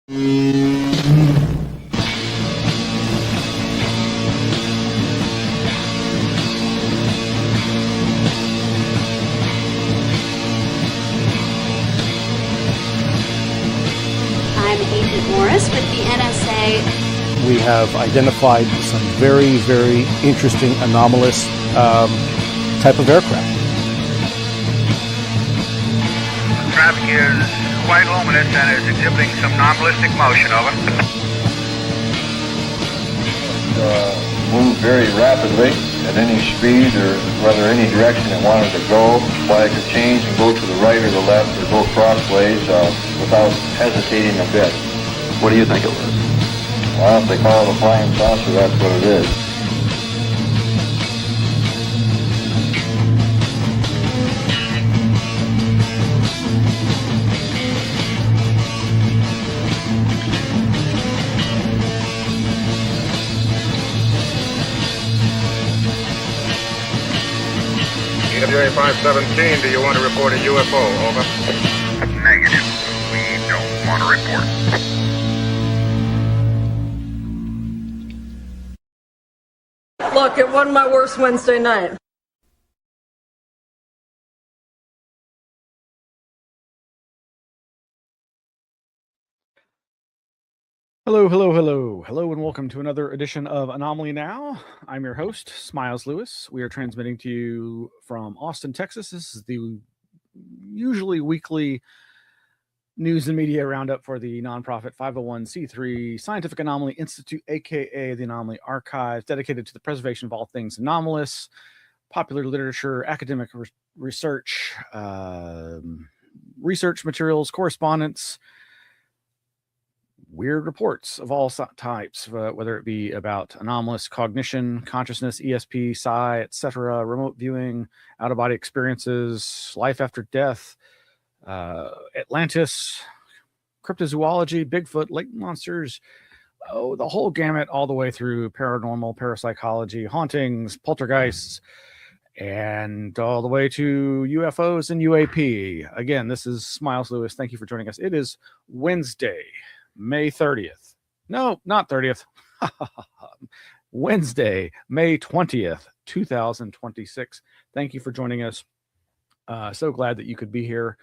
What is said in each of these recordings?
Agent Morris with the NSA. We have identified some very, very interesting anomalous type of aircraft. Traffic is quite luminous and is exhibiting some non-ballistic motion, over. Move very rapidly at any speed or whether any direction it wanted to go, why it could change and go to the right or the left or go crossways without hesitating a bit. What do you think it was? Well, if they call it a flying saucer, that's what it is. EWA 517, do you want to report a UFO? Over. Negative. We don't want to report. Look, it wasn't my worst Wednesday night. Hello, hello, hello. Hello, and welcome to another edition of Anomaly Now. I'm your host, Smiles Lewis. We are transmitting to you from Austin, Texas. This is the usually weekly news and media roundup for the nonprofit 501c3 Scientific Anomaly Institute, aka the Anomaly Archives, dedicated to the preservation of all things anomalous, popular literature, academic research, research materials, correspondence, weird reports of all types, whether it be about anomalous cognition, consciousness, ESP, psi, etc., remote viewing, out-of-body experiences, life after death, Atlantis, cryptozoology, Bigfoot, lake monsters, the whole gamut, all the way through paranormal, parapsychology, hauntings, poltergeists, and all the way to UFOs and UAP. Again, this is Smiles Lewis. Thank you for joining us. It is Wednesday, May 30th. No, not 30th. Wednesday, May 20th, 2026. Thank you for joining us. So glad that you could be here.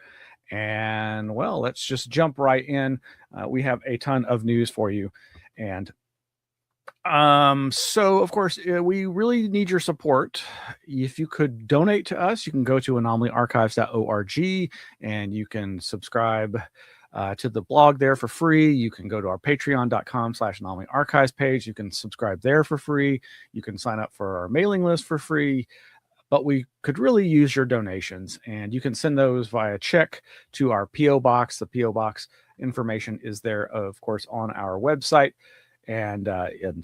And well, let's just jump right in. We have a ton of news for you. And so of course, we really need your support. If you could donate to us, you can go to anomalyarchives.org and you can subscribe to the blog there for free. You can go to our patreon.com/anomalyarchives page. You can subscribe there for free. You can sign up for our mailing list for free. But we could really use your donations, and you can send those via check to our P.O. Box. The P.O. Box information is there, of course, on our website. And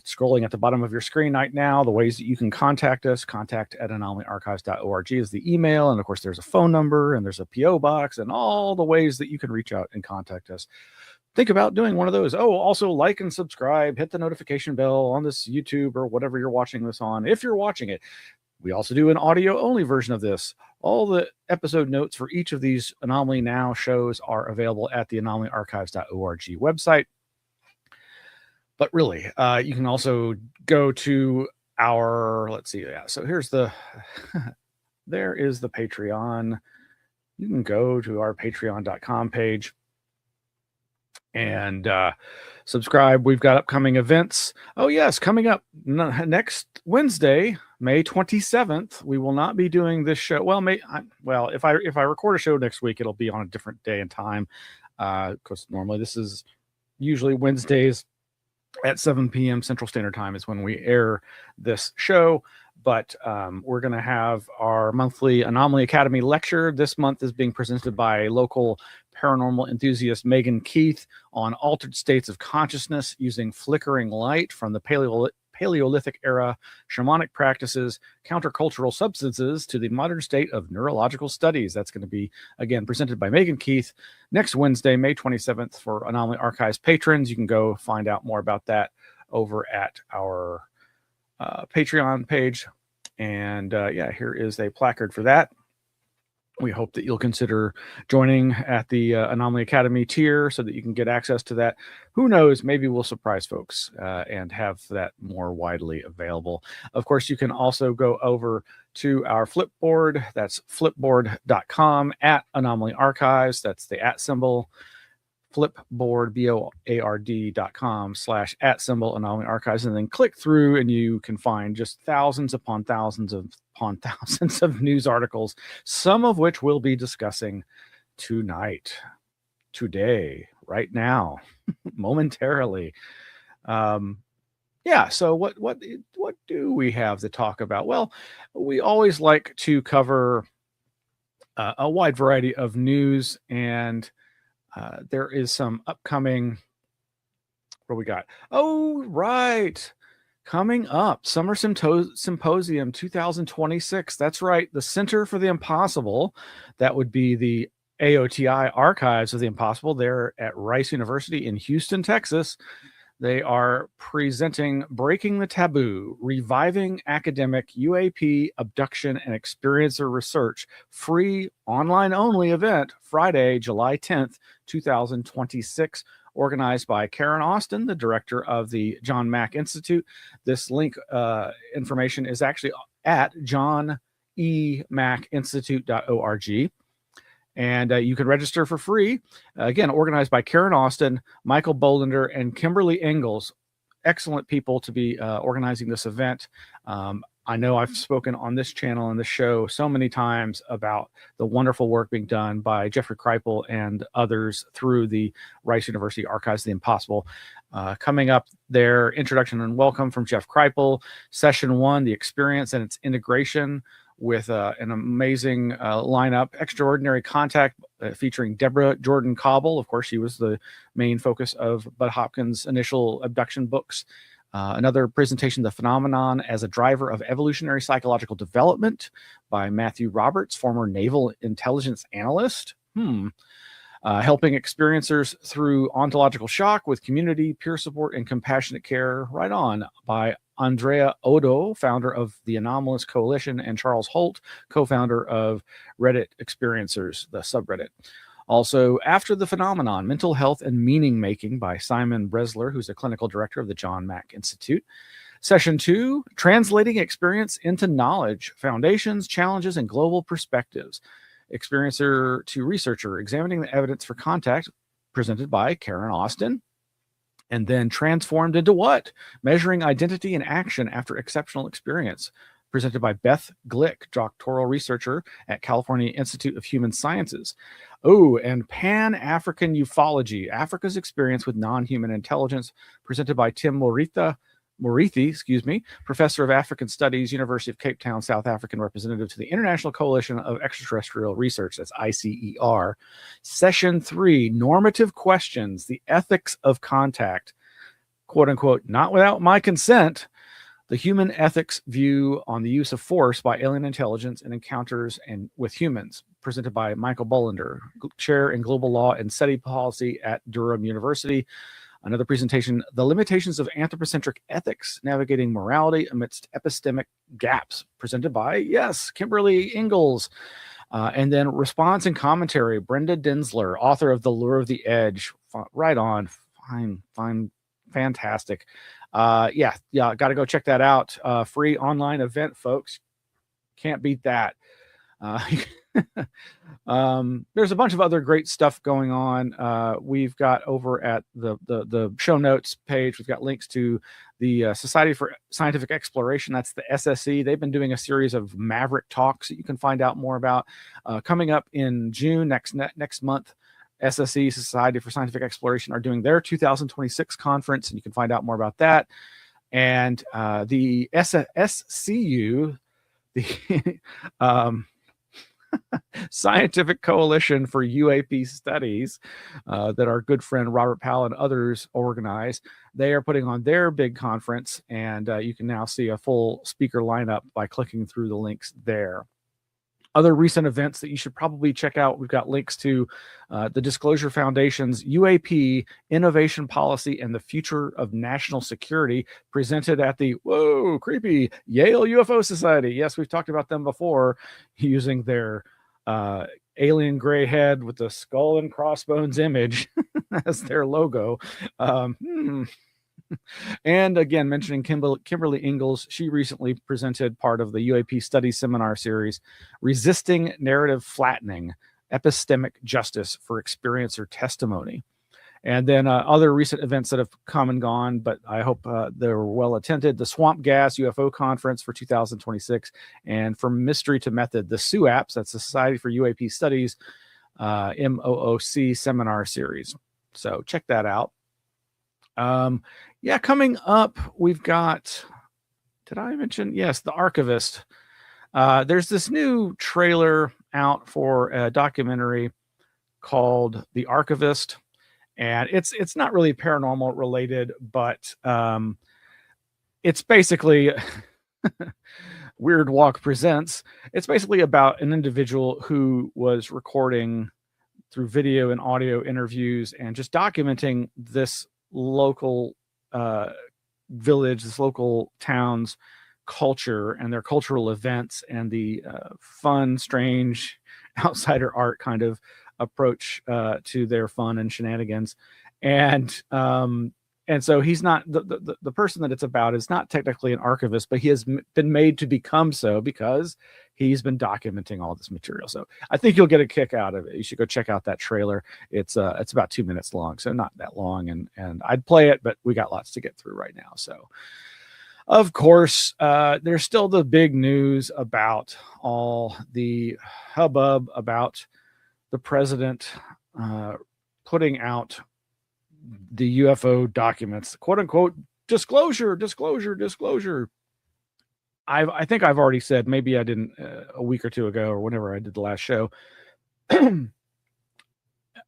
scrolling at the bottom of your screen right now, the ways that you can contact us, contact@anomalyarchives.org is the email. And of course, there's a phone number and there's a P.O. Box and all the ways that you can reach out and contact us. Think about doing one of those. Oh, also like and subscribe, hit the notification bell on this YouTube or whatever you're watching this on, if you're watching it. We also do an audio-only version of this. All the episode notes for each of these Anomaly Now shows are available at the anomalyarchives.org website. But really, you can also go to our, let's see, yeah, so here's the, there is the Patreon. You can go to our patreon.com page and subscribe. We've got upcoming events. Oh yes, coming up next Wednesday, May 27th, we will not be doing this show. Well, if I record a show next week, it'll be on a different day and time. Because normally this is usually Wednesdays at 7 p.m. Central Standard Time is when we air this show. But we're going to have our monthly Anomaly Academy lecture. This month is being presented by local paranormal enthusiast Megan Keith on altered states of consciousness using flickering light from the Paleolithic era, shamanic practices, countercultural substances to the modern state of neurological studies. That's going to be, again, presented by Megan Keith next Wednesday, May 27th for Anomaly Archives patrons. You can go find out more about that over at our Patreon page. And yeah, here is a placard for that. We hope that you'll consider joining at the Anomaly Academy tier so that you can get access to that. Who knows? Maybe we'll surprise folks and have that more widely available. Of course, you can also go over to our Flipboard. That's flipboard.com at Anomaly Archives. That's the @ symbol. Flipboard, BOARD.com/@ Anomaly Archives, and then click through and you can find just thousands upon thousands of news articles, some of which we'll be discussing today, right now, momentarily. So what do we have to talk about? Well, we always like to cover a wide variety of news, and there is some upcoming. What we got? Oh, right. Coming up, Summer Symposium 2026. That's right. The Center for the Impossible. That would be the AOTI Archives of the Impossible. They're at Rice University in Houston, Texas. They are presenting Breaking the Taboo, Reviving Academic UAP Abduction and Experiencer Research, free online-only event, Friday, July 10th, 2026, organized by Karen Austin, the director of the John Mack Institute. This link information is actually at johnemackinstitute.org. And you can register for free. Again, organized by Karen Austin, Michael Bolender, and Kimberly Ingalls. Excellent people to be organizing this event. I know I've spoken on this channel and this show so many times about the wonderful work being done by Jeffrey Kripal and others through the Rice University Archives of the Impossible. Coming up there, introduction and welcome from Jeff Kripal. Session 1, the experience and its integration, with an amazing lineup. Extraordinary Contact featuring Deborah Jordan Cobble. Of course, she was the main focus of Bud Hopkins' initial abduction books. Another presentation, The Phenomenon as a Driver of Evolutionary Psychological Development, by Matthew Roberts, former Naval Intelligence Analyst. Helping experiencers through ontological shock with community, peer support, and compassionate care. Right on, by Andrea Odo, founder of the Anomalous Coalition, and Charles Holt, co-founder of Reddit Experiencers, the subreddit. Also, After the Phenomenon, Mental Health and Meaning Making, by Simon Bresler, who's a clinical director of the John Mack Institute. Session 2, Translating Experience into Knowledge, Foundations, Challenges, and Global Perspectives. Experiencer to Researcher, Examining the Evidence for Contact, presented by Karen Austin. And then Transformed into What? Measuring Identity and Action After Exceptional Experience, presented by Beth Glick, doctoral researcher at California Institute of Human Sciences. Oh, and Pan-African Ufology, Africa's Experience with Non-Human Intelligence, presented by Tim Morithi, professor of African Studies, University of Cape Town, South African representative to the International Coalition of Extraterrestrial Research, that's ICER. Session 3, Normative Questions, the Ethics of Contact, quote unquote, not without my consent, the human ethics view on the use of force by alien intelligence and encounters and with humans, presented by Michael Bolender, chair in global law and SETI policy at Durham University. Another presentation, The Limitations of Anthropocentric Ethics, Navigating Morality Amidst Epistemic Gaps, presented by, yes, Kimberly Ingalls. And then Response and Commentary, Brenda Densler, author of The Lure of the Edge. Right on. Fine, fantastic. Got to go check that out. Free online event, folks. Can't beat that. There's a bunch of other great stuff going on. We've got over at the show notes page, we've got links to the Society for Scientific Exploration. That's the SSE. They've been doing a series of Maverick talks that you can find out more about. Coming up in June, next month, SSE, Society for Scientific Exploration, are doing their 2026 conference, and you can find out more about that. And the SCU, the Scientific Coalition for UAP Studies, that our good friend Robert Powell and others organize, they are putting on their big conference, and you can now see a full speaker lineup by clicking through the links there. Other recent events that you should probably check out, we've got links to the Disclosure Foundation's UAP Innovation Policy and the Future of National Security, presented at the, whoa, creepy, Yale UFO Society. Yes, we've talked about them before, using their alien gray head with the skull and crossbones image as their logo. And again, mentioning Kimberly Ingalls, she recently presented part of the UAP study seminar series, Resisting Narrative Flattening, Epistemic Justice for Experiencer Testimony. And then other recent events that have come and gone, but I hope they were well attended. The Swamp Gas UFO Conference for 2026, and From Mystery to Method, the SUAPS, that's the Society for UAP Studies, MOOC seminar series. So check that out. Yeah, coming up, we've got, did I mention? Yes, The Archivist. There's this new trailer out for a documentary called The Archivist. And it's not really paranormal related, but it's basically Weird Walk Presents. It's basically about an individual who was recording through video and audio interviews and just documenting this local village, this local town's culture and their cultural events and the fun, strange outsider art kind of approach to their fun and shenanigans. And so he's not the person that it's about is not technically an archivist, but he has been made to become so because he's been documenting all this material. So I think you'll get a kick out of it. You should go check out that trailer. It's about 2 minutes long, so not that long, and I'd play it, but we got lots to get through right now. So of course, there's still the big news about all the hubbub about the president putting out the UFO documents, quote unquote, disclosure. I think I've already said, maybe I didn't a week or two ago or whenever I did the last show,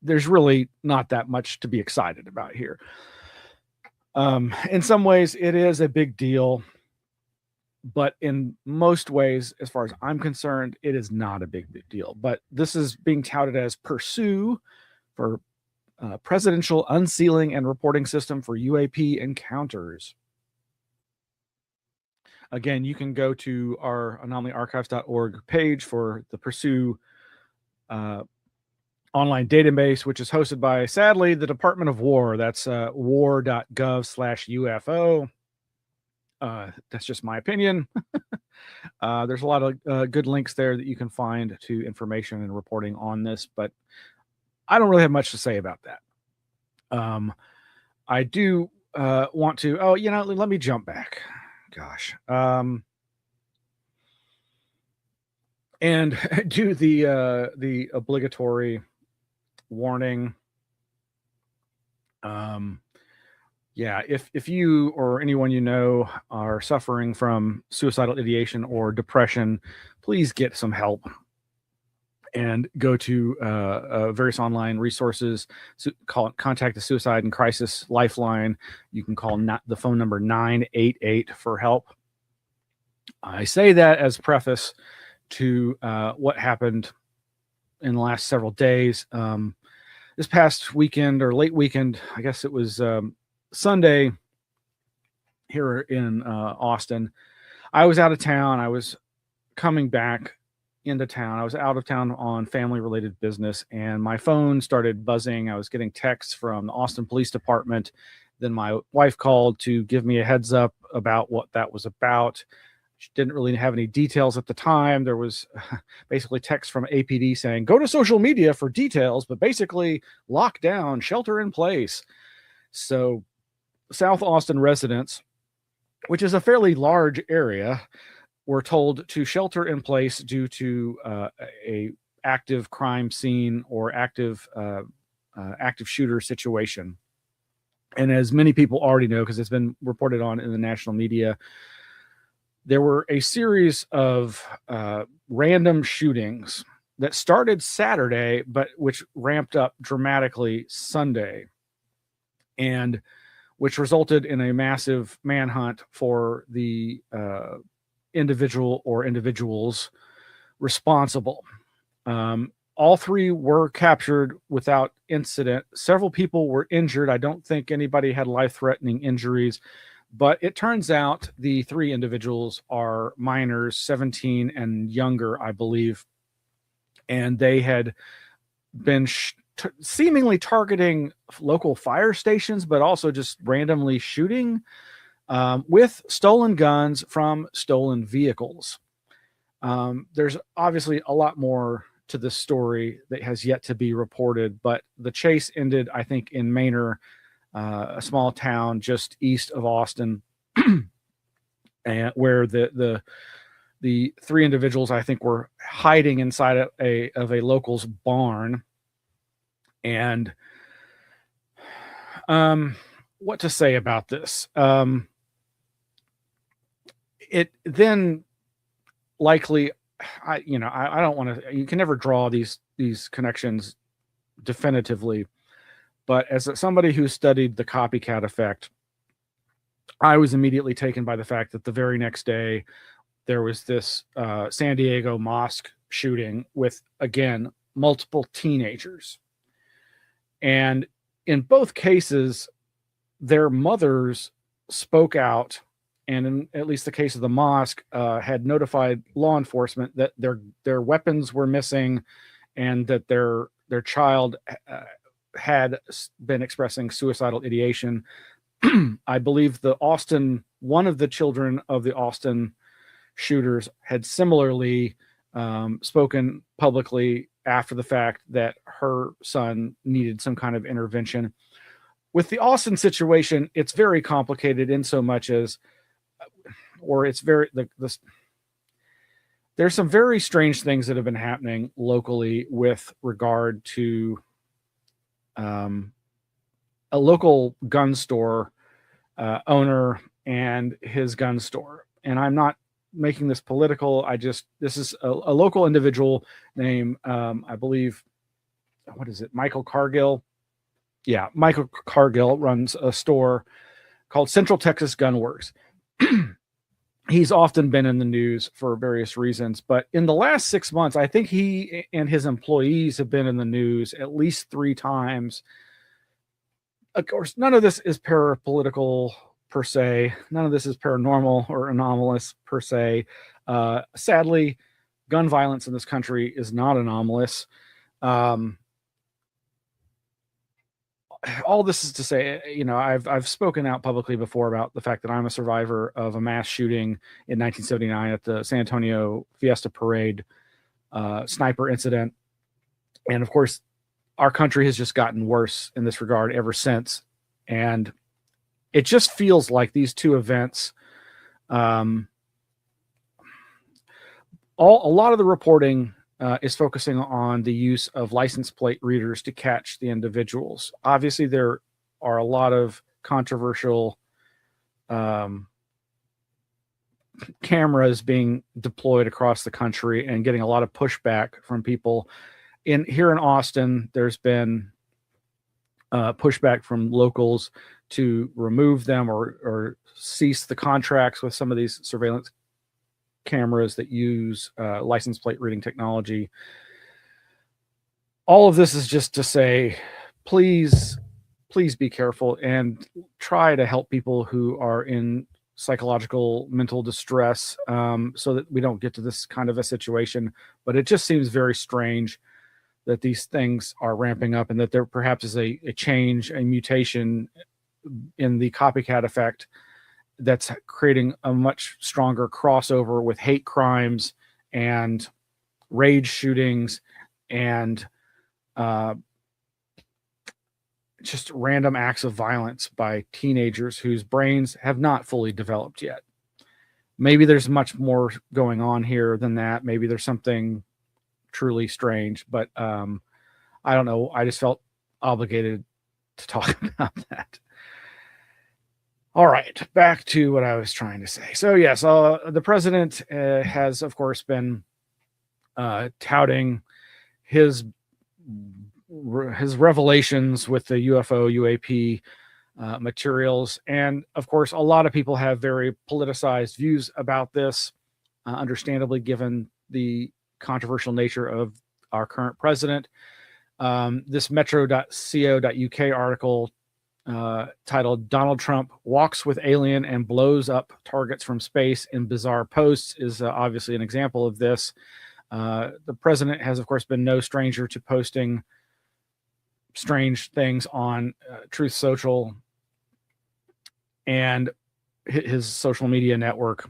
there's really not that much to be excited about here. In some ways it is a big deal, but in most ways, as far as I'm concerned, it is not a big deal. But this is being touted as Pursue for Presidential Unsealing and Reporting System for UAP Encounters. Again, you can go to our anomalyarchives.org page for the Pursue online database, which is hosted by, sadly, the Department of War. That's war.gov/UFO. That's just my opinion. There's a lot of good links there that you can find to information and reporting on this, but I don't really have much to say about that. I do want to, let me jump back. Gosh. And do the obligatory warning. Yeah, if you or anyone you know are suffering from suicidal ideation or depression, please get some help and go to various online resources. Contact the Suicide and Crisis Lifeline. You can call the phone number 988 for help. I say that as preface to what happened in the last several days. This past weekend or late weekend, I guess it was Sunday here in Austin. I was out of town. I was coming back into town. I was out of town on family related business, and my phone started buzzing. I was getting texts from the Austin Police Department. Then my wife called to give me a heads up about what that was about. She didn't really have any details at the time. There was basically text from APD saying, go to social media for details, but basically lock down, shelter in place. So South Austin residents, which is a fairly large area, were told to shelter in place due to a active crime scene or active shooter situation. And as many people already know, because it's been reported on in the national media, there were a series of random shootings that started Saturday, but which ramped up dramatically Sunday, and which resulted in a massive manhunt for the individual or individuals responsible. All three were captured without incident. Several people were injured. I don't think anybody had life-threatening injuries, but it turns out the three individuals are minors, 17 and younger, I believe. and they had been seemingly targeting local fire stations, but also just randomly shooting with stolen guns from stolen vehicles. There's obviously a lot more to this story that has yet to be reported, but the chase ended, I think, in Manor, a small town just east of Austin, and where the three individuals, I think, were hiding inside of a local's barn. And what to say about this? It then likely, I don't want to. You can never draw these connections definitively, but as somebody who studied the copycat effect, I was immediately taken by the fact that the very next day there was this San Diego mosque shooting with, again, multiple teenagers. And in both cases, their mothers spoke out, and in at least the case of the mosque, had notified law enforcement that their weapons were missing, and that their child had been expressing suicidal ideation. I believe one of the children of the Austin shooters had similarly spoken publicly after the fact that her son needed some kind of intervention. With the Austin situation, it's very complicated in so much as, or it's very, there's some very strange things that have been happening locally with regard to a local gun store owner and his gun store. And I'm not making this political. This is a local individual named, I believe, what is it? Michael Cargill. Yeah. Michael Cargill runs a store called Central Texas Gun Works. He's often been in the news for various reasons, but in the last 6 months, I think he and his employees have been in the news at least 3 times. Of course, none of this is parapolitical per se. None of this is paranormal or anomalous per se. Sadly, gun violence in this country is not anomalous. All this is to say, I've spoken out publicly before about the fact that I'm a survivor of a mass shooting in 1979 at the San Antonio Fiesta Parade sniper incident. And of course, our country has just gotten worse in this regard ever since. And it just feels like these two events, a lot of the reporting is focusing on the use of license plate readers to catch the individuals. Obviously, there are a lot of controversial cameras being deployed across the country and getting a lot of pushback from people. Here in Austin, there's been pushback from locals to remove them or cease the contracts with some of these surveillance cameras that use license plate reading technology. All of this is just to say, please be careful and try to help people who are in psychological mental distress, so that we don't get to this kind of a situation. But it just seems very strange that these things are ramping up, and that there perhaps is a change, a mutation in the copycat effect that's creating a much stronger crossover with hate crimes and rage shootings and just random acts of violence by teenagers whose brains have not fully developed yet. Maybe there's much more going on here than that. Maybe there's something truly strange, but I don't know. I just felt obligated to talk about that. All right, back to what I was trying to say. So yes, the president has, of course, been touting his revelations with the UFO, UAP materials. And of course, a lot of people have very politicized views about this, understandably, given the controversial nature of our current president. This metro.co.uk article titled "Donald Trump Walks with Alien and Blows Up Targets from Space in Bizarre Posts" is obviously an example of this. The president has, of course, been no stranger to posting strange things on Truth Social and his social media network,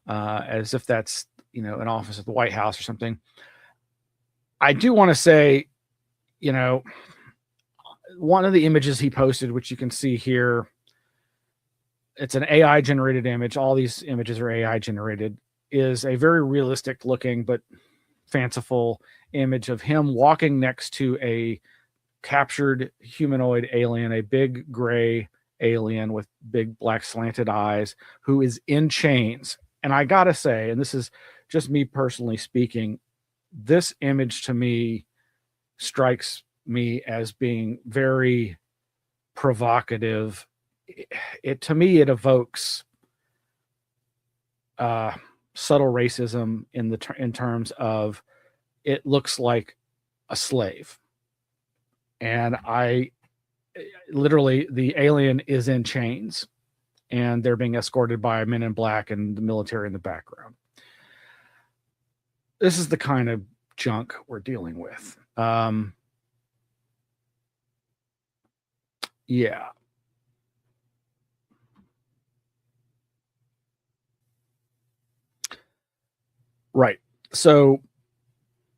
as if that's, an office at the White House or something. I do want to say, one of the images he posted, which you can see here, it's an AI generated image. All these images are AI generated, is a very realistic looking but fanciful image of him walking next to a captured humanoid alien, a big gray alien with big black slanted eyes, who is in chains. And I gotta say, and this is just me personally speaking, this image to me strikes me as being very provocative. To me, it evokes subtle racism in terms of, it looks like a slave. And literally, the alien is in chains and they're being escorted by men in black and the military in the background. This is the kind of junk we're dealing with. Yeah. Right. So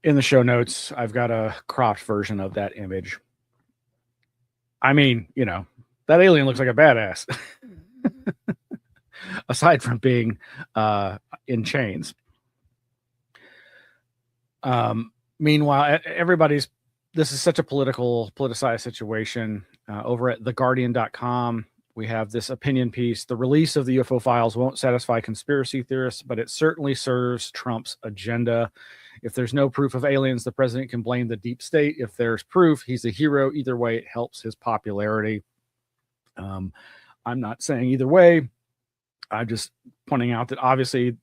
in the show notes, I've got a cropped version of that image. I mean, that alien looks like a badass. Aside from being in chains. Meanwhile, this is such a politicized situation. Over at theguardian.com, we have this opinion piece. The release of the UFO files won't satisfy conspiracy theorists, but it certainly serves Trump's agenda. If there's no proof of aliens, the president can blame the deep state. If there's proof, he's a hero. Either way, it helps his popularity. I'm not saying either way. I'm just pointing out that obviously,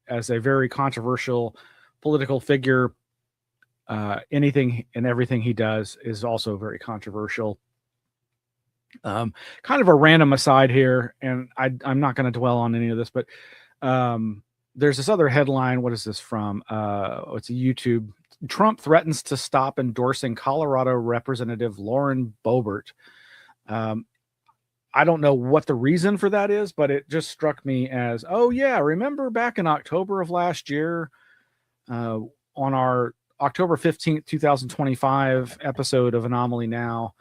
as a very controversial political figure, anything and everything he does is also very controversial. Kind of a random aside here, and I'm not going to dwell on any of this, but there's this other headline. What is this from? It's a YouTube. Trump threatens to stop endorsing Colorado Representative Lauren Boebert. I don't know what the reason for that is, but it just struck me as, oh yeah, remember back in October of last year, on our October 15th, 2025 episode of Anomaly-NOW,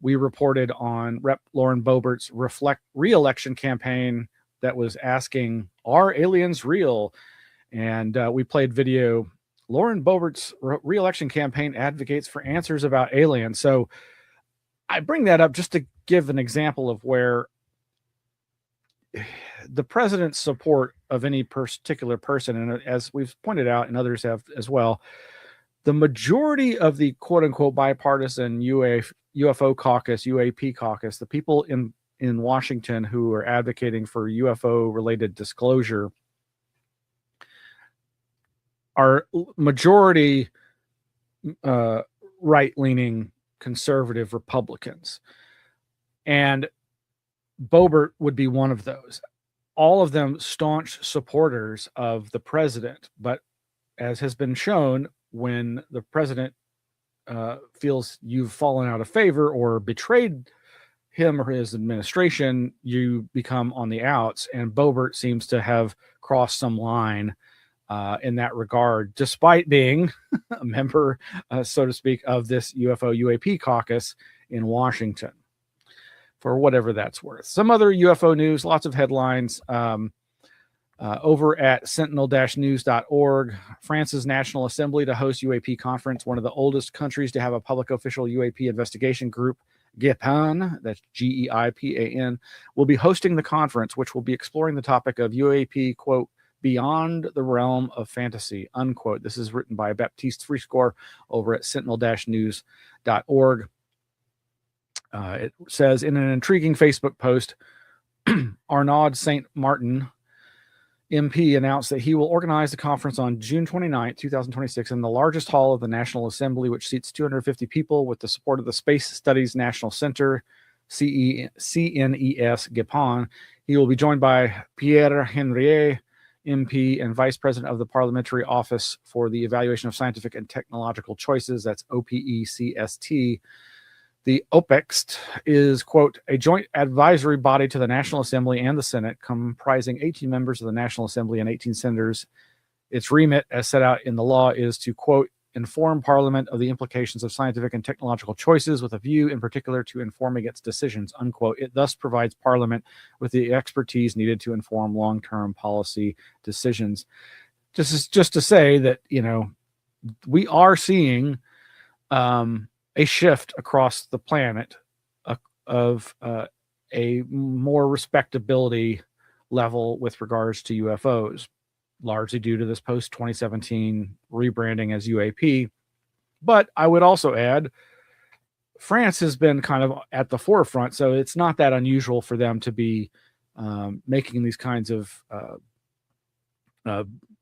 we reported on Rep. Lauren Boebert's re-election campaign that was asking, are aliens real? And we played video. Lauren Boebert's re-election campaign advocates for answers about aliens. So I bring that up just to give an example of where the president's support of any particular person, and as we've pointed out and others have as well, the majority of the quote unquote bipartisan UFO caucus, UAP caucus, the people in Washington who are advocating for UFO related disclosure are majority right-leaning conservative Republicans. And Boebert would be one of those. All of them staunch supporters of the president. But as has been shown, when the president feels you've fallen out of favor or betrayed him or his administration, you become on the outs. And Boebert seems to have crossed some line in that regard, despite being a member, so to speak, of this UFO UAP caucus in Washington, for whatever that's worth. Some other UFO news, lots of headlines. Over at sentinel-news.org, France's National Assembly to host UAP conference, one of the oldest countries to have a public official UAP investigation group, GEPAN, that's GEIPAN, will be hosting the conference, which will be exploring the topic of UAP, quote, beyond the realm of fantasy, unquote. This is written by Baptiste Friscore over at sentinel-news.org. It says, in an intriguing Facebook post, Arnaud St. Martin, MP, announced that he will organize the conference on June 29, 2026, in the largest hall of the National Assembly, which seats 250 people, with the support of the Space Studies National Center, CNES GEPAN. He will be joined by Pierre Henriet, MP and Vice President of the Parliamentary Office for the Evaluation of Scientific and Technological Choices. That's OPECST. The OPEXT is, quote, a joint advisory body to the National Assembly and the Senate, comprising 18 members of the National Assembly and 18 senators. Its remit, as set out in the law, is to, quote, inform Parliament of the implications of scientific and technological choices with a view in particular to informing its decisions, unquote. It thus provides Parliament with the expertise needed to inform long-term policy decisions. This is just to say that, you know, we are seeing a shift across the planet of a more respectability level with regards to UFOs, largely due to this post-2017 rebranding as UAP. But I would also add, France has been kind of at the forefront, so it's not that unusual for them to be making these kinds of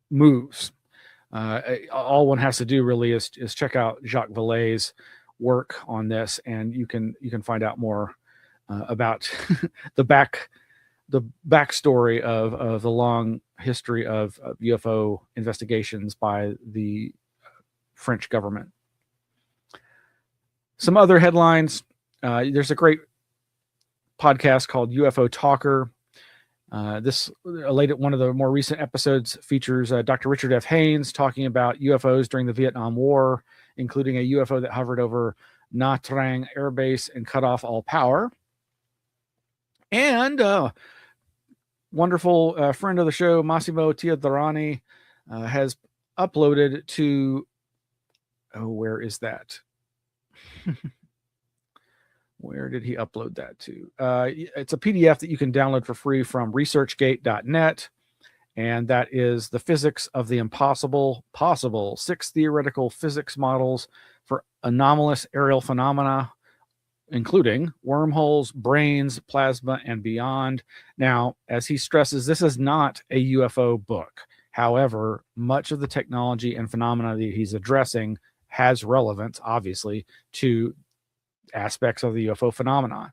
moves. All one has to do really is check out Jacques Vallée's work on this, and you can find out more about the backstory of the long history of UFO investigations by the French government. Some other headlines. There's a great podcast called UFO Talker. One of the more recent episodes features Dr. Richard F. Haynes talking about UFOs during the Vietnam War, including a UFO that hovered over Nha Trang Air Base and cut off all power. And wonderful friend of the show, Massimo Teodrani, has uploaded to, where is that? Where did he upload that to? It's a PDF that you can download for free from researchgate.net. And that is The Physics of the Impossible, Possible, 6 Theoretical Physics Models for Anomalous Aerial Phenomena, including wormholes, brains, plasma, and beyond. Now, as he stresses, this is not a UFO book. However, much of the technology and phenomena that he's addressing has relevance, obviously, to aspects of the UFO phenomenon.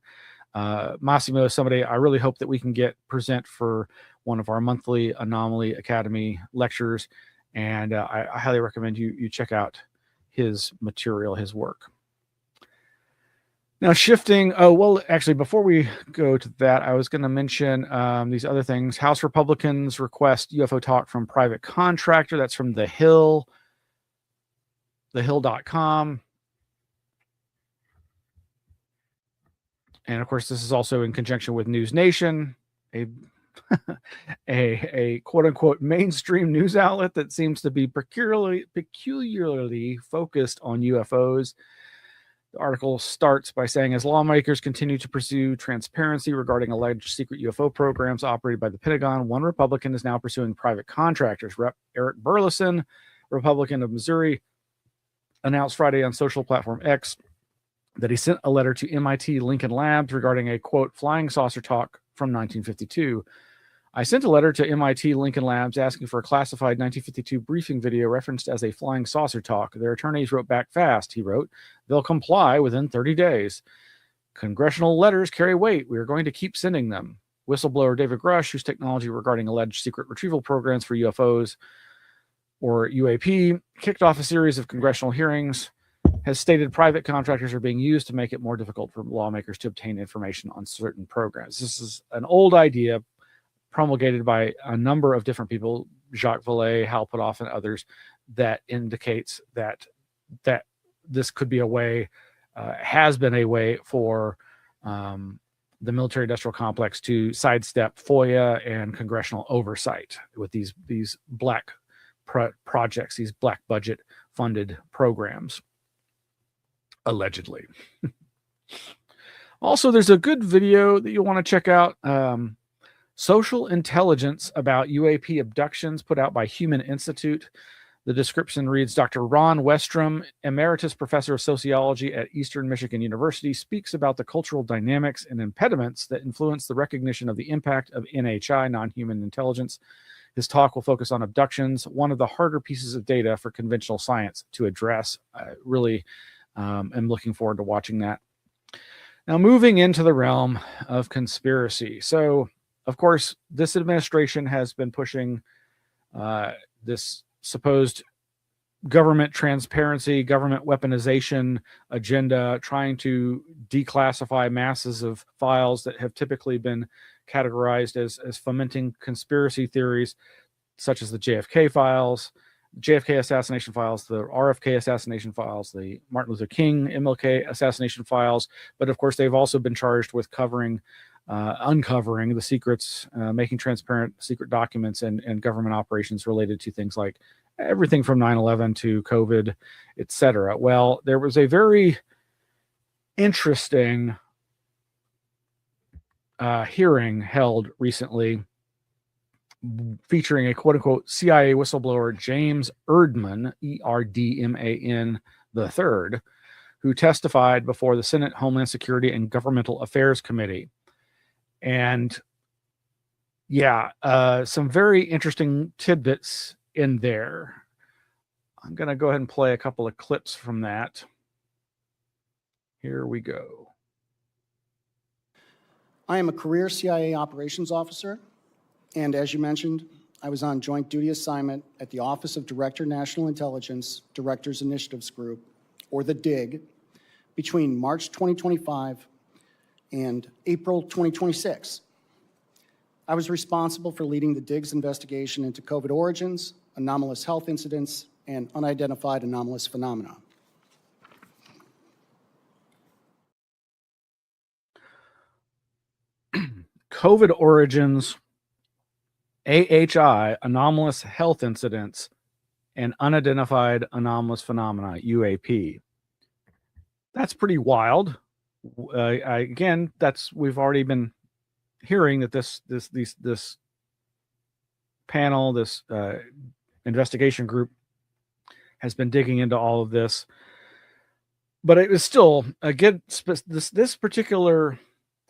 Massimo is somebody I really hope that we can present for one of our monthly Anomaly Academy lectures, and I highly recommend you check out his material, his work. Now, shifting, actually, before we go to that, I was going to mention these other things. House Republicans request UFO talk from private contractor. That's from The Hill, thehill.com. And of course, this is also in conjunction with News Nation, a quote unquote mainstream news outlet that seems to be peculiarly focused on UFOs. The article starts by saying, as lawmakers continue to pursue transparency regarding alleged secret UFO programs operated by the Pentagon, one Republican is now pursuing private contractors. Rep. Eric Burleson, Republican of Missouri, announced Friday on social platform X that he sent a letter to MIT Lincoln Labs regarding a, quote, flying saucer talk from 1952. I sent a letter to MIT Lincoln Labs asking for a classified 1952 briefing video referenced as a flying saucer talk. Their attorneys wrote back fast, he wrote. They'll comply within 30 days. Congressional letters carry weight. We are going to keep sending them. Whistleblower David Grush, whose technology regarding alleged secret retrieval programs for UFOs, or UAP, kicked off a series of congressional hearings, has stated private contractors are being used to make it more difficult for lawmakers to obtain information on certain programs. This is an old idea promulgated by a number of different people, Jacques Vallée, Hal Puthoff, and others, that indicates that this could be a way, has been a way for the military-industrial complex to sidestep FOIA and congressional oversight with these black projects, these black budget-funded programs, allegedly. Also, there's a good video that you'll want to check out. Social Intelligence about UAP Abductions, put out by Human Institute. The description reads, Dr. Ron Westrom, Emeritus Professor of Sociology at Eastern Michigan University, speaks about the cultural dynamics and impediments that influence the recognition of the impact of NHI, non-human intelligence. His talk will focus on abductions, one of the harder pieces of data for conventional science to address. I really am looking forward to watching that. Now, moving into the realm of conspiracy. So, of course, this administration has been pushing this supposed government transparency, government weaponization agenda, trying to declassify masses of files that have typically been categorized as fomenting conspiracy theories, such as the JFK files, JFK assassination files, the RFK assassination files, the Martin Luther King MLK assassination files. But of course, they've also been charged with uncovering the secrets, making transparent secret documents and government operations related to things like everything from 9/11 to COVID, etc. Well, there was a very interesting hearing held recently featuring a quote-unquote CIA whistleblower, James Erdman, Erdman III, who testified before the Senate Homeland Security and Governmental Affairs Committee. And yeah, some very interesting tidbits in there. I'm going to go ahead and play a couple of clips from that. Here we go. I am a career CIA operations officer, and as you mentioned, I was on joint duty assignment at the Office of Director National Intelligence Directors Initiatives Group, or the DIG, between March 2025 and April 2026. I was responsible for leading the DIG's investigation into COVID origins, anomalous health incidents, and unidentified anomalous phenomena. COVID origins, AHI, anomalous health incidents, and unidentified anomalous phenomena, UAP. That's pretty wild. Again, we've already been hearing that this panel, this investigation group, has been digging into all of this, but it was still, again, this particular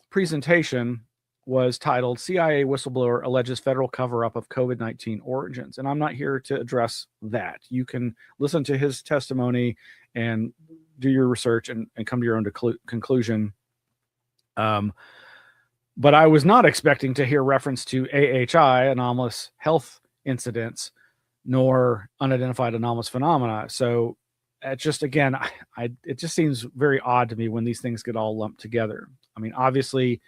presentation was titled CIA Whistleblower Alleges Federal Cover-Up of COVID-19 Origins. And I'm not here to address that. You can listen to his testimony and do your research and come to your own conclusion. But I was not expecting to hear reference to AHI, anomalous health incidents, nor unidentified anomalous phenomena. So it just, again, it just seems very odd to me when these things get all lumped together. I mean, obviously,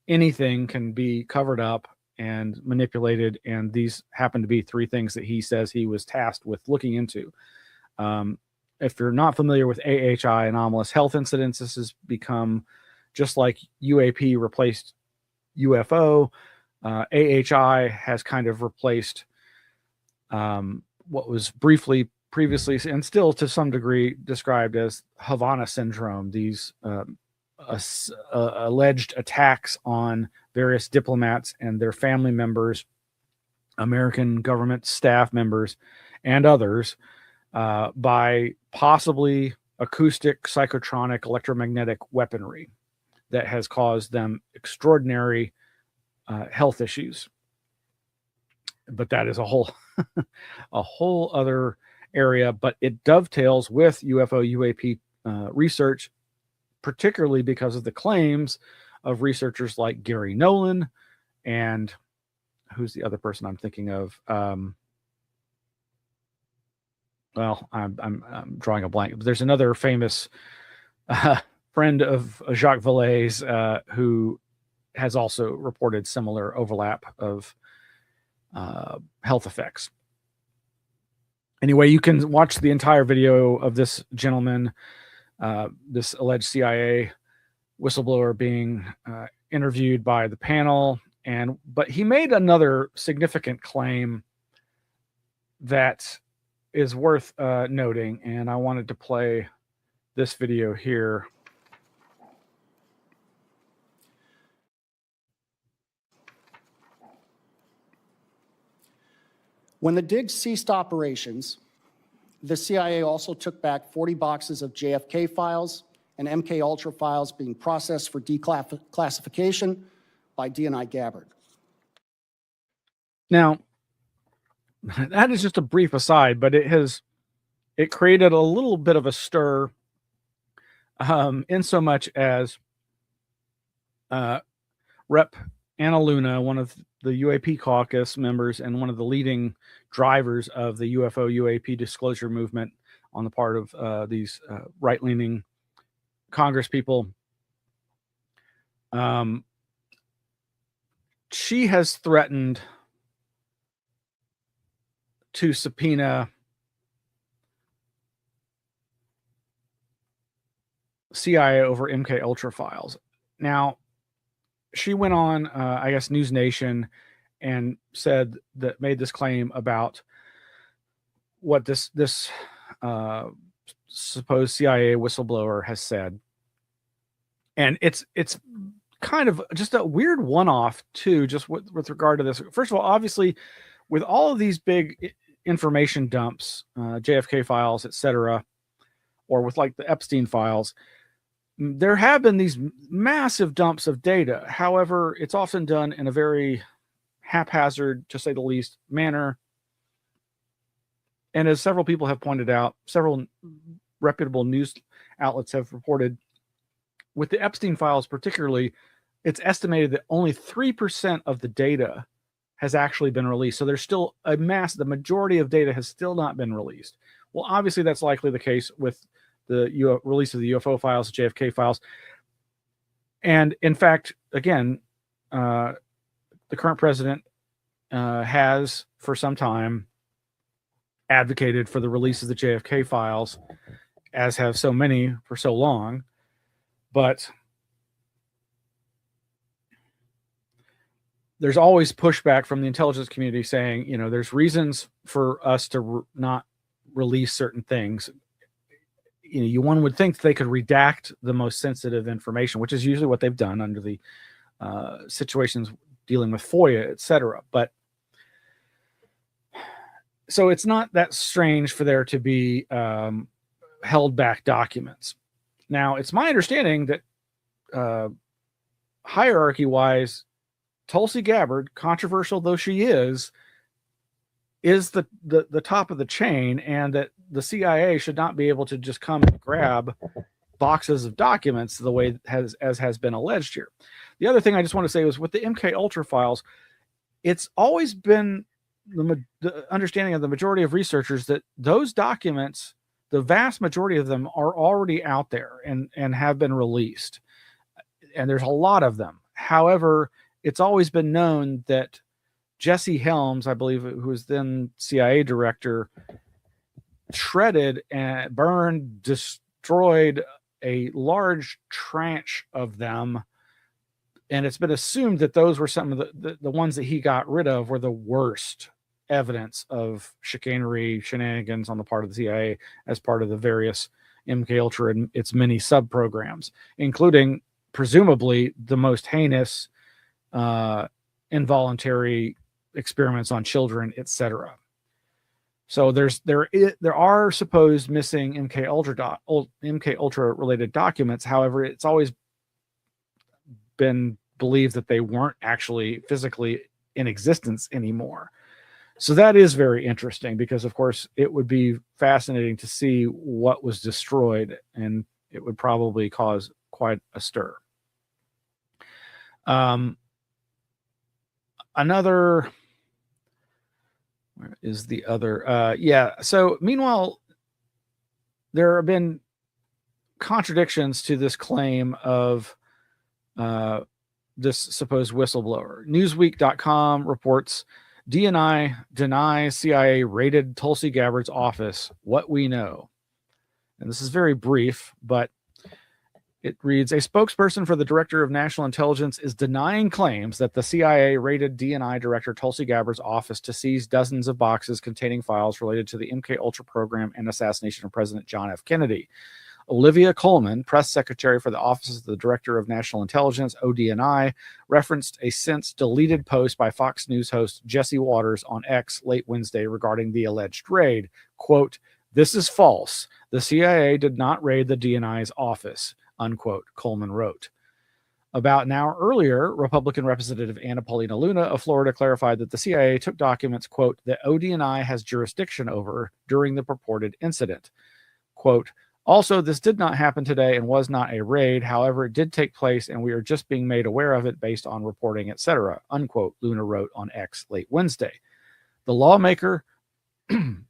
anything can be covered up and manipulated, and these happen to be three things that he says he was tasked with looking into. If you're not familiar with AHI, anomalous health incidents, this has become just like UAP replaced UFO. AHI has kind of replaced what was previously and still to some degree described as Havana syndrome, these alleged attacks on various diplomats and their family members, American government staff members, and others by possibly acoustic, psychotronic, electromagnetic weaponry that has caused them extraordinary health issues. But that is a whole other area, but it dovetails with UFO UAP research, particularly because of the claims of researchers like Gary Nolan and who's the other person I'm thinking of? Well, I'm drawing a blank. There's another famous friend of Jacques Vallée's who has also reported similar overlap of health effects. Anyway, you can watch the entire video of this gentleman, this alleged CIA whistleblower being interviewed by the panel. But he made another significant claim that is worth noting, and I wanted to play this video here. When the DIG ceased operations, the CIA also took back 40 boxes of JFK files and MK Ultra files being processed for declassification by DNI Gabbard. Now, that is just a brief aside, but it created a little bit of a stir, in so much as Rep. Anna Luna, one of the UAP caucus members and one of the leading drivers of the UFO UAP disclosure movement on the part of these right-leaning Congress people. She has threatened to subpoena CIA over MK Ultra files. Now, she went on, I guess, News Nation and made this claim about what this supposed CIA whistleblower has said. And it's kind of just a weird one-off too, just with regard to this. First of all, obviously, with all of these big information dumps, JFK files, etc., or with like the Epstein files, there have been these massive dumps of data. However, it's often done in a very haphazard, to say the least, manner. And as several people have pointed out, several reputable news outlets have reported, with the Epstein files particularly, it's estimated that only 3% of the data has actually been released. So there's still the majority of data has still not been released. Well, obviously that's likely the case with the release of the UFO files, JFK files. And in fact, again, the current president has for some time advocated for the release of the JFK files, as have so many for so long. But there's always pushback from the intelligence community saying, there's reasons for us to not release certain things. One would think they could redact the most sensitive information, which is usually what they've done under the situations dealing with FOIA, etc. But so it's not that strange for there to be held back documents. Now, it's my understanding that hierarchy-wise, Tulsi Gabbard, controversial though she is the top of the chain, and that the CIA should not be able to just come and grab boxes of documents the way as has been alleged here. The other thing I just want to say was with the MK Ultra files, it's always been the understanding of the majority of researchers that those documents, the vast majority of them, are already out there and have been released. And there's a lot of them. However, it's always been known that Jesse Helms, I believe, who was then CIA director, shredded and burned, destroyed a large tranche of them. And it's been assumed that those were some of the ones that he got rid of were the worst evidence of chicanery, shenanigans on the part of the CIA as part of the various MK Ultra and its many sub-programs, including presumably the most heinous involuntary experiments on children, etc. So there are supposed missing MK Ultra related documents. However, it's always been believed that they weren't actually physically in existence anymore. So that is very interesting because, of course, it would be fascinating to see what was destroyed, and it would probably cause quite a stir. Where is the other? So meanwhile, there have been contradictions to this claim of this supposed whistleblower. Newsweek.com reports DNI denies CIA raided Tulsi Gabbard's office. What we know. And this is very brief, but it reads, a spokesperson for the Director of National Intelligence is denying claims that the CIA raided DNI Director Tulsi Gabbard's office to seize dozens of boxes containing files related to the MK Ultra program and assassination of President John F. Kennedy. Olivia Coleman, press secretary for the Office of the Director of National Intelligence, ODNI, referenced a since deleted post by Fox News host Jesse Waters on X late Wednesday regarding the alleged raid. Quote, "This is false. The CIA did not raid the DNI's office," unquote, Coleman wrote. About an hour earlier, Republican Representative Anomaly-NOW of Florida clarified that the CIA took documents, quote, that ODNI has jurisdiction over during the purported incident. Quote, Also, this did not happen today and was not a raid. However, it did take place and we are just being made aware of it based on reporting, etc., unquote, Luna wrote on X late Wednesday. The lawmaker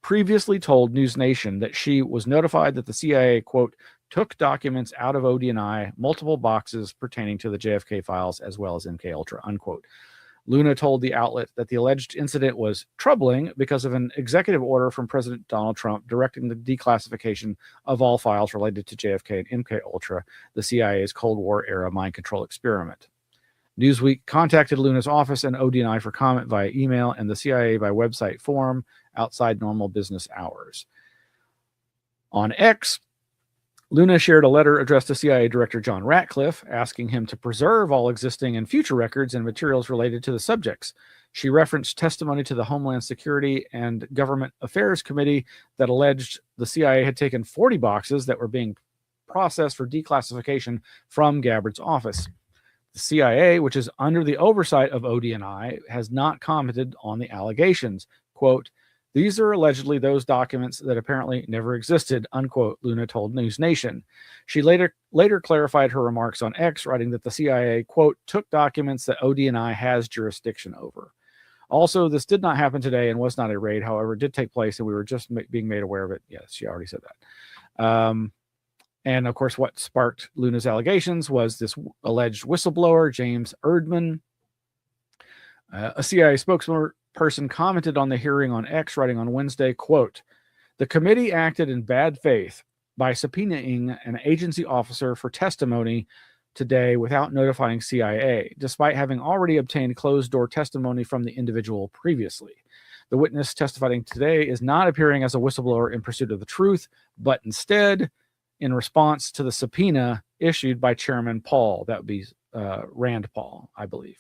previously told News Nation that she was notified that the CIA, quote, took documents out of ODNI, multiple boxes pertaining to the JFK files as well as MKUltra, unquote. Luna told the outlet that the alleged incident was troubling because of an executive order from President Donald Trump directing the declassification of all files related to JFK and MKUltra, the CIA's Cold War era mind control experiment. Newsweek contacted Luna's office and ODNI for comment via email and the CIA by website forum outside normal business hours. On X, Luna shared a letter addressed to CIA Director John Ratcliffe, asking him to preserve all existing and future records and materials related to the subjects. She referenced testimony to the Homeland Security and Government Affairs Committee that alleged the CIA had taken 40 boxes that were being processed for declassification from Gabbard's office. The CIA, which is under the oversight of ODNI, has not commented on the allegations. Quote, these are allegedly those documents that apparently never existed, unquote, Luna told News Nation. She later clarified her remarks on X, writing that the CIA, quote, took documents that ODNI has jurisdiction over. Also, this did not happen today and was not a raid. However, it did take place and we were just being made aware of it. Yes, she already said that. And of course, what sparked Luna's allegations was this alleged whistleblower, James Erdman. A CIA spokesperson commented on the hearing on X, writing on Wednesday, quote, the committee acted in bad faith by subpoenaing an agency officer for testimony today without notifying CIA, despite having already obtained closed-door testimony from the individual previously. The witness testifying today is not appearing as a whistleblower in pursuit of the truth, but instead in response to the subpoena issued by Chairman Paul. That would be Rand Paul, I believe.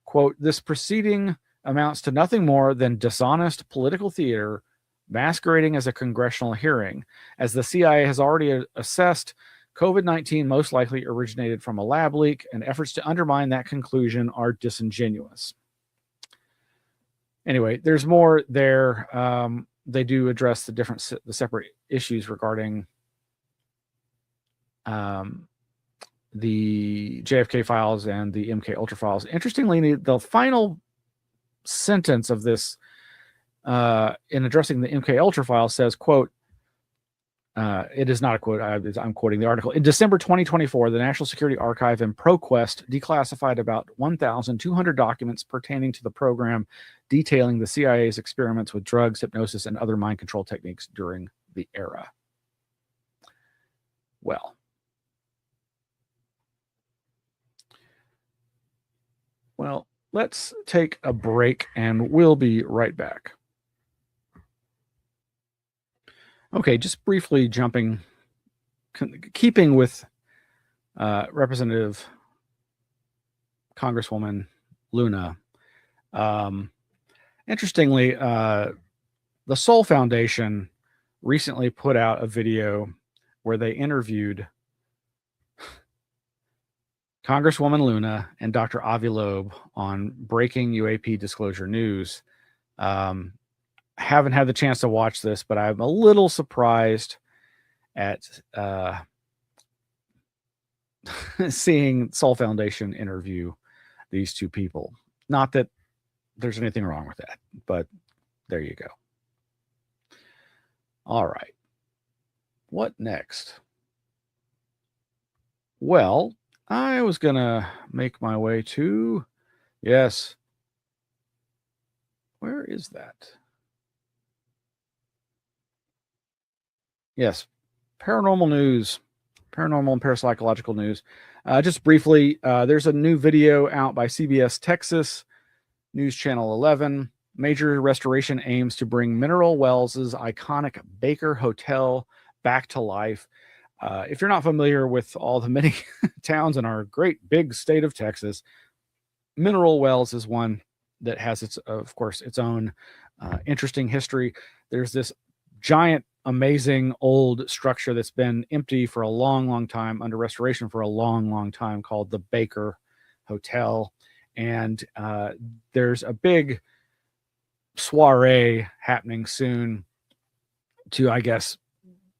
Quote, this proceeding amounts to nothing more than dishonest political theater masquerading as a congressional hearing. As the CIA has already assessed, COVID-19 most likely originated from a lab leak, and efforts to undermine that conclusion are disingenuous. Anyway, there's more there. They do address the separate issues regarding the JFK files and the MKUltra files. Interestingly, the final sentence of this in addressing the MKUltra file says, quote, it is not a quote, I'm quoting the article. In December 2024, the National Security Archive and ProQuest declassified about 1,200 documents pertaining to the program detailing the CIA's experiments with drugs, hypnosis, and other mind control techniques during the era. Well, let's take a break and we'll be right back. Okay, just briefly keeping with Representative Congresswoman Luna. Interestingly, the Soul Foundation recently put out a video where they interviewed Congresswoman Luna and Dr. Avi Loeb on breaking UAP disclosure news. Haven't had the chance to watch this, but I'm a little surprised at seeing Soul Foundation interview these two people. Not that there's anything wrong with that, but there you go. All right. What next? Well, I was going to make my way to, yes. Where is that? Yes, paranormal news, paranormal and parapsychological news. Just briefly, there's a new video out by CBS Texas, News Channel 11. Major restoration aims to bring Mineral Wells' iconic Baker Hotel back to life. If you're not familiar with all the many towns in our great big state of Texas, Mineral Wells is one that has its, of course, its own interesting history. There's this giant, amazing old structure that's been empty for a long, long time, under restoration for a long, long time, called the Baker Hotel. And there's a big soiree happening soon to, I guess,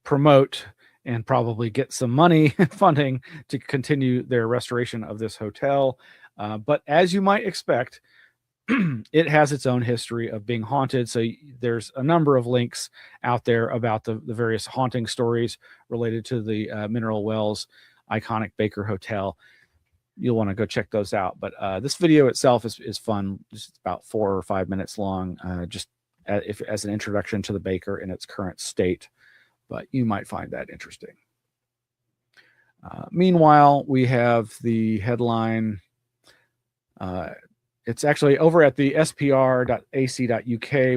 promote and probably get some money funding to continue their restoration of this hotel. But as you might expect, it has its own history of being haunted. So there's a number of links out there about the various haunting stories related to the Mineral Wells iconic Baker Hotel. You'll want to go check those out. But this video itself is fun. It's about 4 or 5 minutes long, just as an introduction to the Baker in its current state. But you might find that interesting. Meanwhile, we have the headline. It's actually over at the spr.ac.uk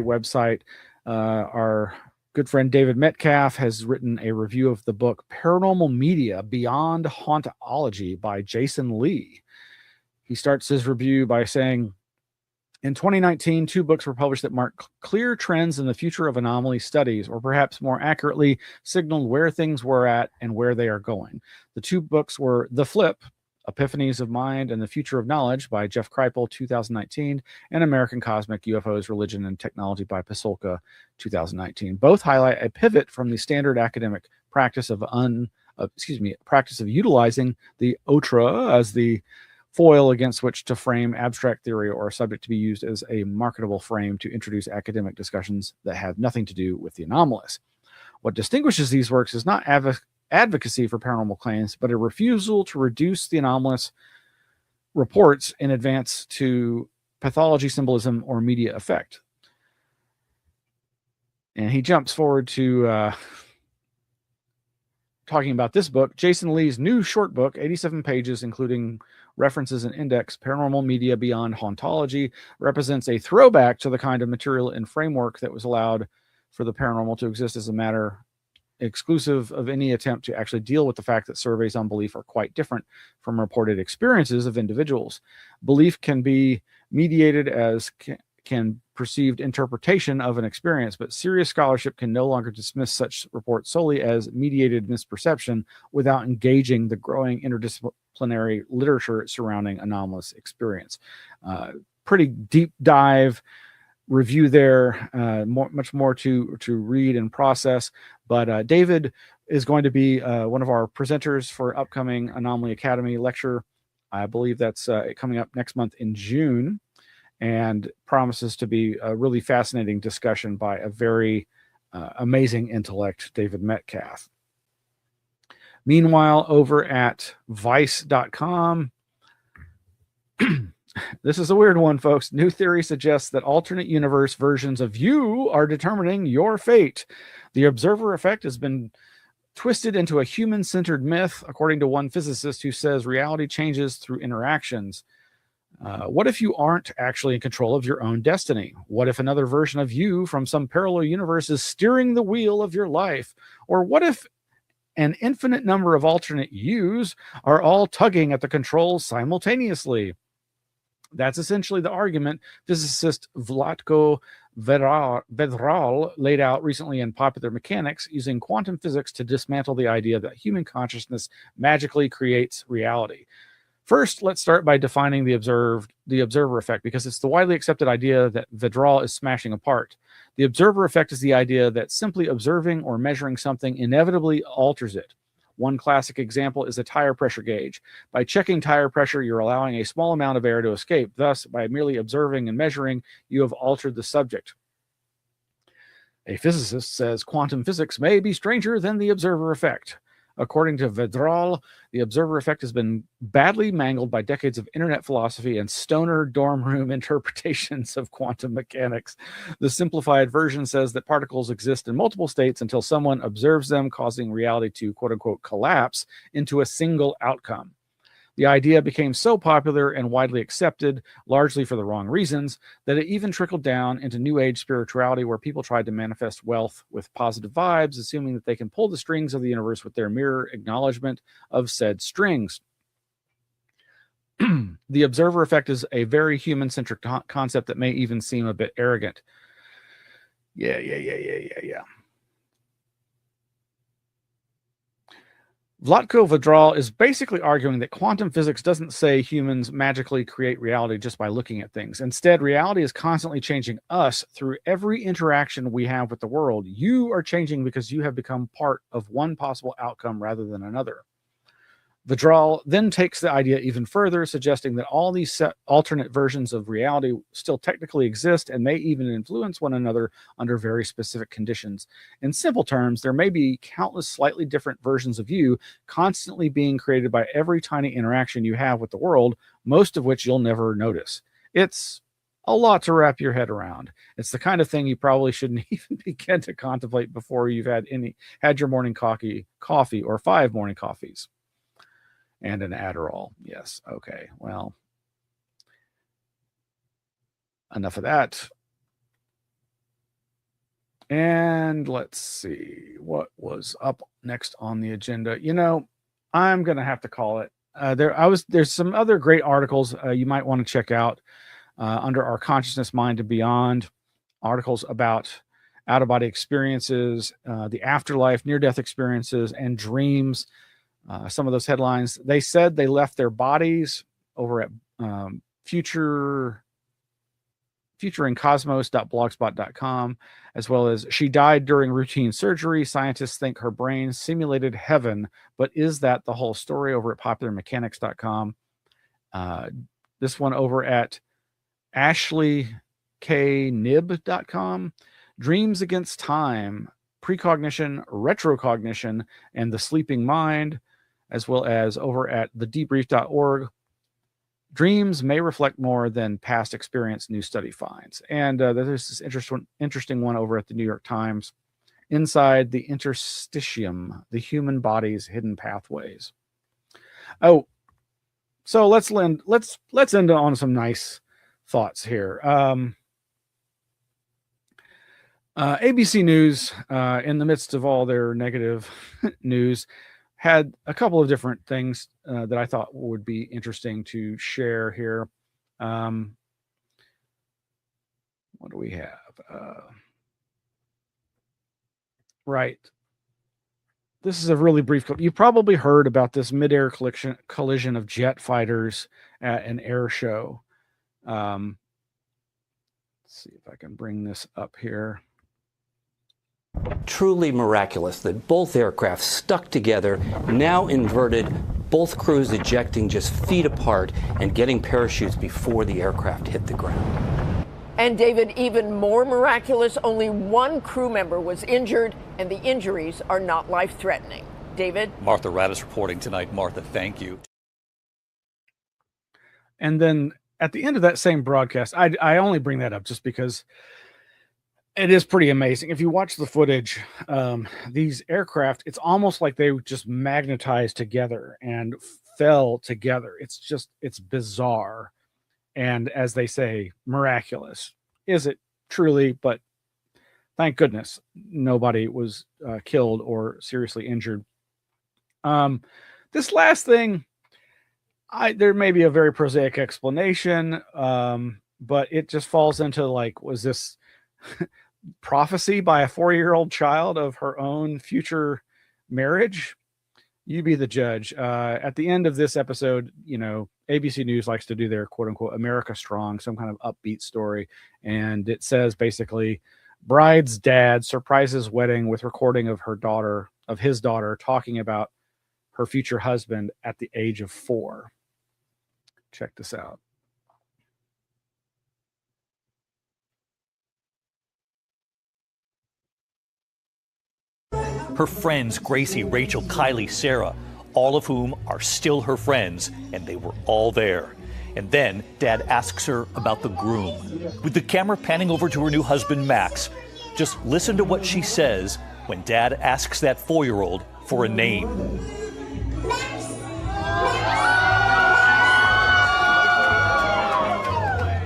website. Our good friend David Metcalf has written a review of the book Paranormal Media Beyond Hauntology by Jason Lee. He starts his review by saying, in 2019, 2 books were published that mark clear trends in the future of anomaly studies, or perhaps more accurately, signaled where things were at and where they are going. The 2 books were The Flip, Epiphanies of Mind and the Future of Knowledge by Jeff Kripal, 2019, and American Cosmic UFOs, Religion, and Technology by Pasolka, 2019. Both highlight a pivot from the standard academic practice of utilizing the outre as the foil against which to frame abstract theory or a subject to be used as a marketable frame to introduce academic discussions that have nothing to do with the anomalous. What distinguishes these works is not advocacy for paranormal claims, but a refusal to reduce the anomalous reports in advance to pathology, symbolism, or media effect. And he jumps forward to talking about this book, Jason Lee's new short book, 87 pages, including references and index, Paranormal Media Beyond Hauntology, represents a throwback to the kind of material and framework that was allowed for the paranormal to exist as a matter exclusive of any attempt to actually deal with the fact that surveys on belief are quite different from reported experiences of individuals. Belief can be mediated as can perceived interpretation of an experience, but serious scholarship can no longer dismiss such reports solely as mediated misperception without engaging the growing interdisciplinary literature surrounding anomalous experience. Pretty deep dive review there, much more to read and process. But David is going to be one of our presenters for upcoming Anomaly Academy lecture. I believe that's coming up next month in June, and promises to be a really fascinating discussion by a very amazing intellect, David Metcalf. Meanwhile, over at vice.com, this is a weird one, folks. New theory suggests that alternate universe versions of you are determining your fate. The observer effect has been twisted into a human-centered myth, according to one physicist who says reality changes through interactions. What if you aren't actually in control of your own destiny? What if another version of you from some parallel universe is steering the wheel of your life? Or what if an infinite number of alternate yous are all tugging at the controls simultaneously? That's essentially the argument physicist Vlatko Vedral laid out recently in Popular Mechanics, using quantum physics to dismantle the idea that human consciousness magically creates reality. First, let's start by defining the observer effect, because it's the widely accepted idea that Vedral is smashing apart. The observer effect is the idea that simply observing or measuring something inevitably alters it. One classic example is a tire pressure gauge. By checking tire pressure, you're allowing a small amount of air to escape. Thus, by merely observing and measuring, you have altered the subject. A physicist says quantum physics may be stranger than the observer effect. According to Vedral, the observer effect has been badly mangled by decades of internet philosophy and stoner dorm room interpretations of quantum mechanics. The simplified version says that particles exist in multiple states until someone observes them, causing reality to, quote unquote, collapse into a single outcome. The idea became so popular and widely accepted, largely for the wrong reasons, that it even trickled down into New Age spirituality, where people tried to manifest wealth with positive vibes, assuming that they can pull the strings of the universe with their mere acknowledgement of said strings. The observer effect is a very human-centric concept that may even seem a bit arrogant. Yeah. Vlatko Vedral is basically arguing that quantum physics doesn't say humans magically create reality just by looking at things. Instead, reality is constantly changing us through every interaction we have with the world. You are changing because you have become part of one possible outcome rather than another. Vedral then takes the idea even further, suggesting that all these set alternate versions of reality still technically exist and may even influence one another under very specific conditions. In simple terms, there may be countless slightly different versions of you constantly being created by every tiny interaction you have with the world, most of which you'll never notice. It's a lot to wrap your head around. It's the kind of thing you probably shouldn't even begin to contemplate before you've had your morning coffee or 5 morning coffees. And an Adderall. Yes. Okay. Well, enough of that. And let's see what was up next on the agenda. I'm going to have to call it. There's some other great articles you might want to check out under our Consciousness, Mind, and Beyond. Articles about out-of-body experiences, the afterlife, near-death experiences, and dreams. Some of those headlines, they said they left their bodies over at futureincosmos.blogspot.com, as well as she died during routine surgery. Scientists think her brain simulated heaven, but is that the whole story, over at popularmechanics.com. This one over at ashleyknib.com. Dreams Against Time, Precognition, Retrocognition, and the Sleeping Mind, as well as over at thedebrief.org. Dreams may reflect more than past experience, new study finds. And there's this interesting one over at the New York Times, Inside the Interstitium, the Human Body's Hidden Pathways. Oh, so let's end on some nice thoughts here. ABC News, in the midst of all their negative news, had a couple of different things that I thought would be interesting to share here. What do we have? Right. This is a really brief clip. You probably heard about this mid-air collision of jet fighters at an air show. Let's see if I can bring this up here. Truly miraculous that both aircraft stuck together, now inverted, both crews ejecting just feet apart and getting parachutes before the aircraft hit the ground. And David, even more miraculous, only one crew member was injured, and the injuries are not life-threatening. David? Martha Radis reporting tonight. Martha, thank you. And then at the end of that same broadcast, I only bring that up just because it is pretty amazing. If you watch the footage, these aircraft, it's almost like they just magnetized together and fell together. It's bizarre. And as they say, miraculous. Is it truly? But thank goodness nobody was killed or seriously injured. This last thing, there may be a very prosaic explanation, but it just falls into like, was this prophecy by a 4-year-old child of her own future marriage? You be the judge. At the end of this episode, ABC News likes to do their quote unquote America Strong, some kind of upbeat story. And it says basically, bride's dad surprises wedding with recording of his daughter talking about her future husband at the age of 4. Check this out. Her friends, Gracie, Rachel, Kylie, Sarah, all of whom are still her friends, and they were all there. And then Dad asks her about the groom. With the camera panning over to her new husband, Max, just listen to what she says when Dad asks that 4-year-old for a name.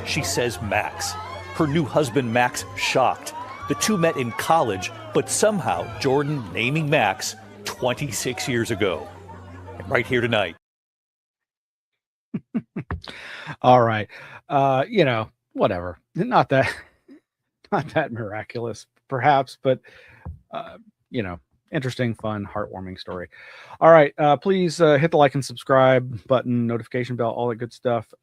She says Max. Her new husband, Max, shocked. The two met in college, but somehow Jordan naming Max 26 years ago. And right here tonight. All right. Whatever. Not that miraculous, perhaps, but interesting, fun, heartwarming story. All right. Please hit the like and subscribe button, notification bell, all that good stuff.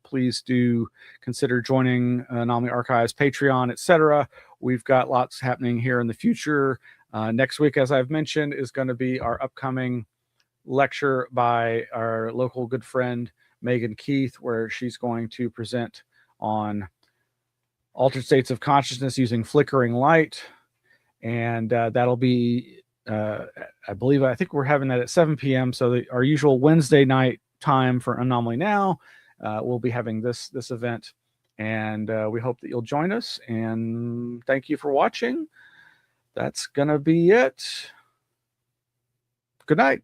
Please do consider joining Anomaly Archives, Patreon, etc. We've got lots happening here in the future. Next week, as I've mentioned, is going to be our upcoming lecture by our local good friend, Megan Keith, where she's going to present on altered states of consciousness using flickering light. And that'll be, I think we're having that at 7 p.m. So our usual Wednesday night time for Anomaly Now, we'll be having this event. And we hope that you'll join us. And thank you for watching. That's going to be it. Good night.